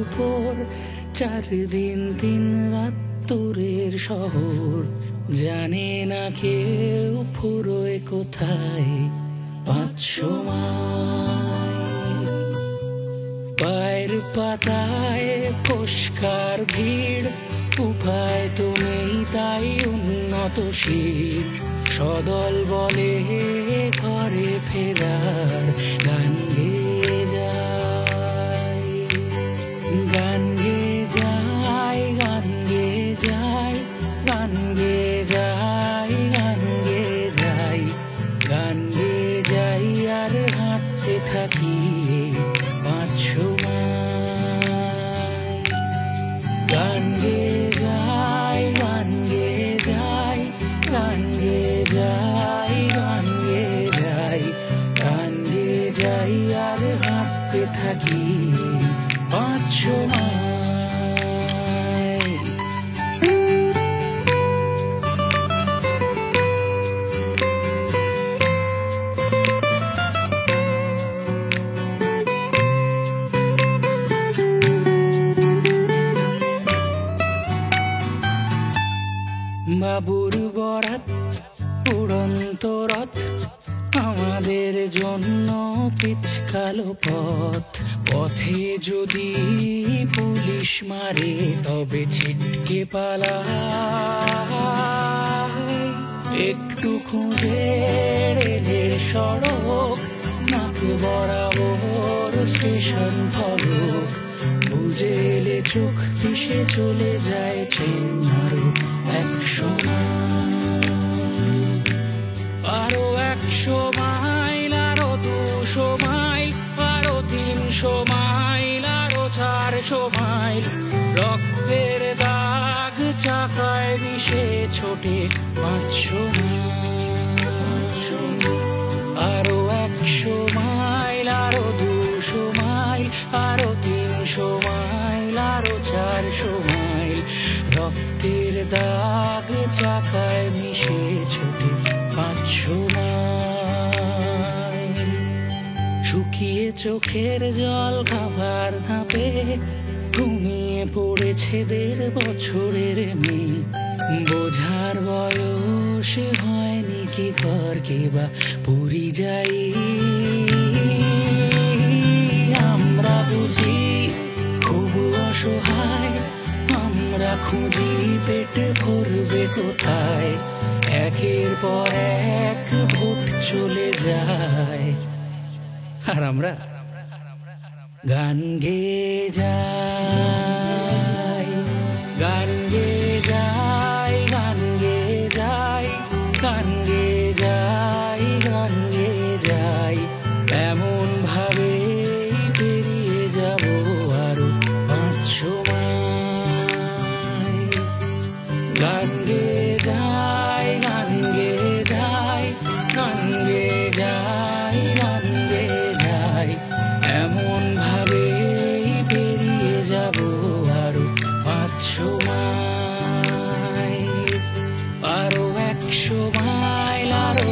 উপর 4 দিন 3 রাত তোরের শহর, জানে না কেউ ফুরোয় কোথায় 500 মাইল। পায়ের পাতায় ফস্কার ভিড়, উপায় তো নেই তাই উন্নত শীত, সদল বলে ঘরে ফেরার গান গেয়ে যায়, গান গেয়ে যায়, গান গেয়ে যায়, গান গেয়ে যায়, গান গেয়ে যায়, গান গেয়ে যাই আর হাঁটতে থাকি 500 মাইল। গান গেয়ে যায়, গান গেয়ে যায়, গান গেয়ে যায়, গান গেয়ে যায়, গান গেয়ে যাই আর হাঁটতে থাকি 500 মাইল। বাবুর বরাত উড়ন্ত রথ, আমাদের জন্য পিচকালো পথ, পথে যদি পুলিশ মারে তবে ছিটকে পালাই, একটু খুঁজে রেলের সড়ক, নাক বরাবর স্টেশন ফলক, বুঝে এলে চোখ পিষে চলে যায় ট্রেন আরো 100 মাইল, আরো 100 মাইল, আরো 200 মাইল, আরো 300 মাইল, আরো 400 মাইল, রক্তের দাগ চাকায় মিশে ছোটে 500 মাইল, আরো 100 মাইল, আরো 200 মাইল, আরো 300 মাইল, আরো 400 মাইল, রক্তের দাগ চাকায় মিশে ছোটে 500 মাইল। শুকিয়ে চোখের জল খাবার ধাপে, ঘুমিয়ে পড়েছে 1.5 বছরের মেয়ে, বোঝার বয়স হয়নি কি ঘরকে বা পুরি যাই, আমরা বুঝি খুব অসহায়, আমরা খুঁজি পেট ভরবে কোথায়, একের পর এক ভোট চলে যায়, আর আমরা গান গেয়ে যাই, গান গেয়ে যাই, গান গেয়ে যাই, গান গেয়ে যাই, গান গেয়ে যাই, এমন ভাবে পেরিয়ে যাব আরো 500 মাইল। গান গেয়ে যাই, গান গেয়ে যাই, গান গেয়ে যাই, গান গেয়ে যাই, এমন ভাবে পেরিয়ে যাব আরো 500 মাইল, আরো 100 মাইল, আরো